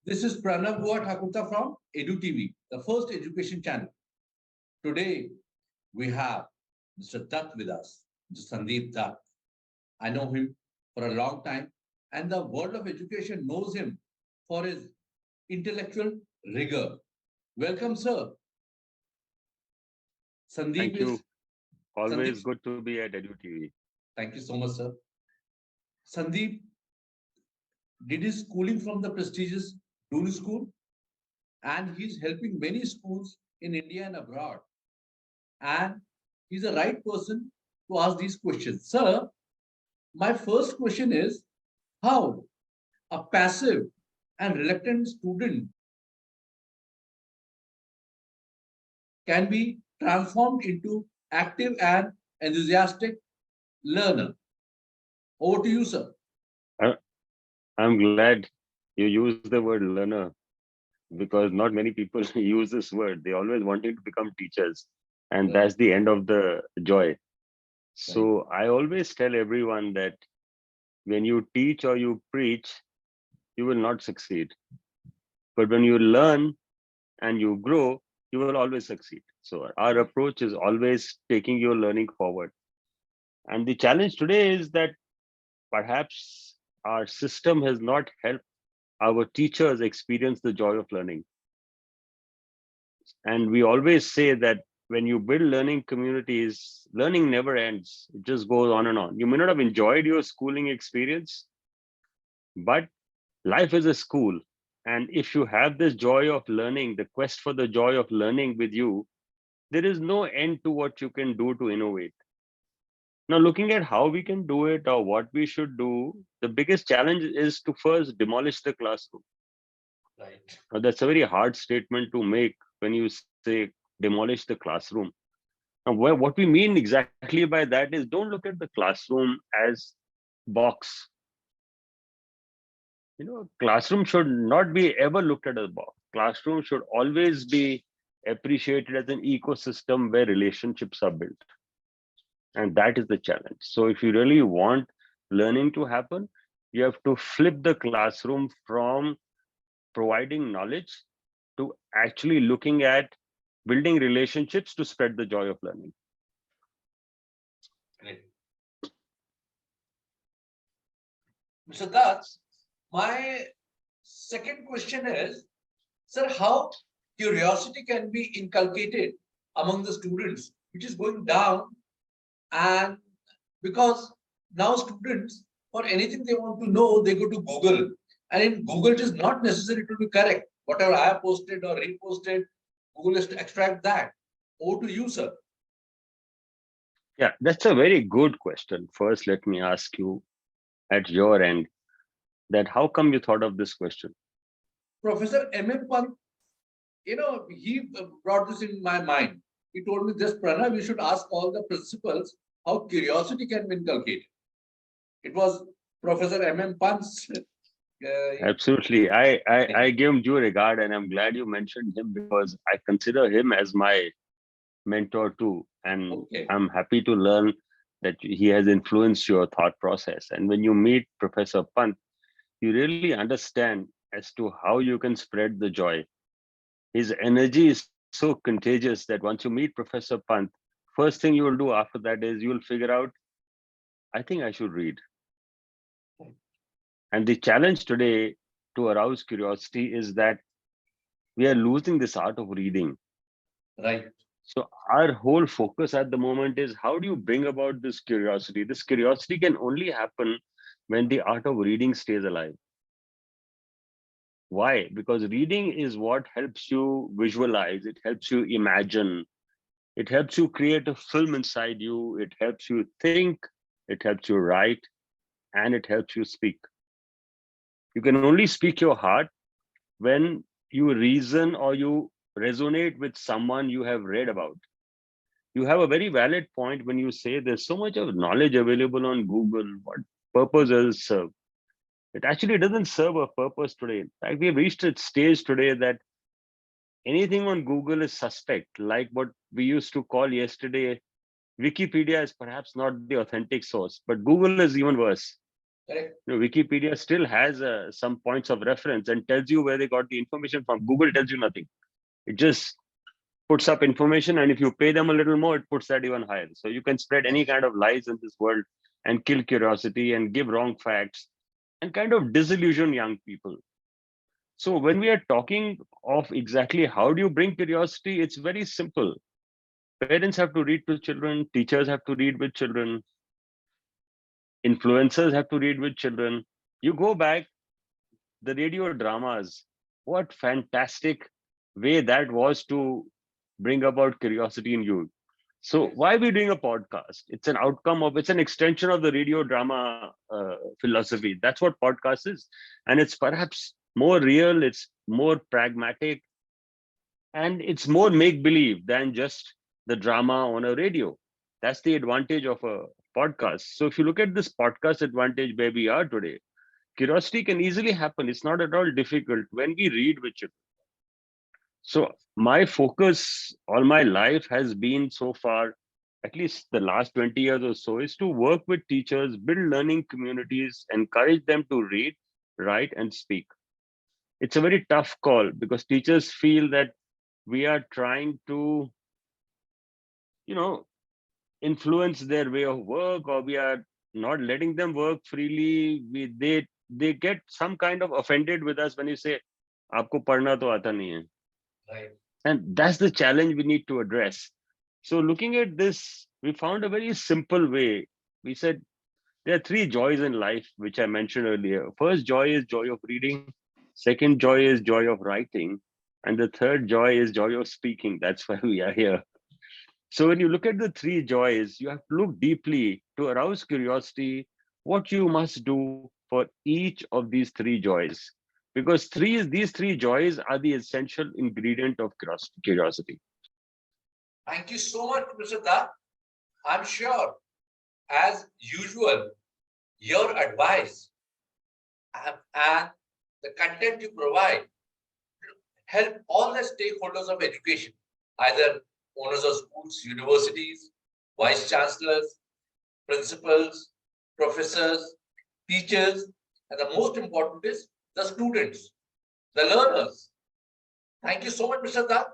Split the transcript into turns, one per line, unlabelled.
This is Pranav Thakurta from Edu TV, the first education channel. Today, we have Mr. Dutt with us, Mr. Sandeep Dutt. I know him for a long time, and the world of education knows him for his intellectual rigor. Welcome, sir. Sandeep
Thank
is
you. Always
Sandeep.
good to be at EduTV.
Thank you so much, sir. Sandeep did his schooling from the prestigious Dooney School, and he's helping many schools in India and abroad. And he's the right person to ask these questions. Sir, my first question is how a passive and reluctant student can be transformed into active and enthusiastic learner. Over to you, sir.
I- I'm glad you used the word learner because not many people use this word. They always wanted to become teachers, and
Right,
that's the end of the joy.
right,
So I always tell everyone that when you teach or you preach, you will not succeed. But when you learn and you grow, you will always succeed. So our
right,
approach is always taking your learning forward. And the challenge today is that perhaps our system has not helped our teachers experience the joy of learning. And we always say that when you build learning communities, learning never ends. It just goes on and on. You may not have enjoyed your schooling experience, but life is a school. And if you have this joy of learning, the quest for the joy of learning with you, there is no end to what you can do to innovate. Now, looking at how we can do it or what we should do, the biggest challenge is to first demolish the classroom.
right.
Now, that's a very hard statement to make when you say demolish the classroom. Now, what we mean exactly by that is don't look at the classroom as box. Classroom should not be ever looked at as a box. Classroom should always be appreciated as an ecosystem where relationships are built. And that is the challenge. So if you really want learning to happen, you have to flip the classroom from providing knowledge to actually looking at building relationships to spread the joy of learning.
Great. Mr. Dats, my second question is, sir, how curiosity can be inculcated among the students, which is going down, and because now students, for anything they want to know, they go to Google, and in Google it is not necessary to be correct. Whatever I have posted or reposted, Google is to extract that. Over to you, sir.
Yeah, that's a very good question. First, let me ask you at your end that how come you thought of this question?
Professor M.M. Pant, he brought this in my mind. He told me this, Pranav, you should ask all the principals how curiosity can be inculcated. It was Professor M.M. Pant's.
Absolutely. I give him due regard and I'm glad you mentioned him because I consider him as my mentor too. And
Okay,
I'm happy to learn that he has influenced your thought process. And when you meet Professor Pant, you really understand as to how you can spread the joy. His energy is so contagious that once you meet Professor Pant, first thing you will do after that is you will figure out, I think I should read. And the challenge today to arouse curiosity is that we are losing this art of reading.
right,
So our whole focus at the moment is how do you bring about this curiosity? This curiosity can only happen when the art of reading stays alive. Why? Because reading is what helps you visualize, it helps you imagine, it helps you create a film inside you, it helps you think, it helps you write, and it helps you speak. You can only speak your heart when you reason or you resonate with someone you have read about. You have a very valid point when you say there's so much of knowledge available on Google. What purpose does it serve? It actually doesn't serve a purpose today. In fact, we've reached a stage today that anything on Google is suspect, like what we used to call yesterday. Wikipedia is perhaps not the authentic source, but Google is even worse.
Correct.
Wikipedia still has some points of reference and tells you where they got the information from. Google tells you nothing. It just puts up information, and if you pay them a little more, it puts that even higher. So you can spread any kind of lies in this world and kill curiosity and give wrong facts and kind of disillusion young people. So when we are talking of exactly how do you bring curiosity, it's very simple. Parents have to read to children, teachers have to read with children, influencers have to read with children. You go back, the radio dramas, what fantastic way that was to bring about curiosity in youth. So
Yes.
why are we doing a podcast? It's an outcome of, it's an extension of the radio drama philosophy. That's what podcast is. And it's perhaps more real, it's more pragmatic, and it's more make believe than just the drama on a radio. That's the advantage of a podcast. So if you look at this podcast advantage where we are today, curiosity can easily happen. It's not at all difficult when we read with children. So my focus all my life has been so far, at least the last 20 years or so, is to work with teachers, build learning communities, encourage them to read, write, and speak. It's a very tough call because teachers feel that we are trying to, you know, influence their way of work, or we are not letting them work freely. They get some kind of offended with us when you say, "आपको पढ़ना तो आता नहीं है."
Right.
And that's the challenge we need to address. So looking at this, we found a very simple way. We said there are three joys in life, which I mentioned earlier. First joy is joy of reading. Second joy is joy of writing. And the third joy is joy of speaking. That's why we are here. So when you look at the three joys, you have to look deeply to arouse curiosity, what you must do for each of these three joys. Because these three joys are the essential ingredient of curiosity.
Thank you so much, Mr. Dutt. I'm sure, as usual, your advice and the content you provide help all the stakeholders of education, either owners of schools, universities, vice chancellors, principals, professors, teachers, and the most important is the students, the learners. Thank you so much, Mr. Dutt.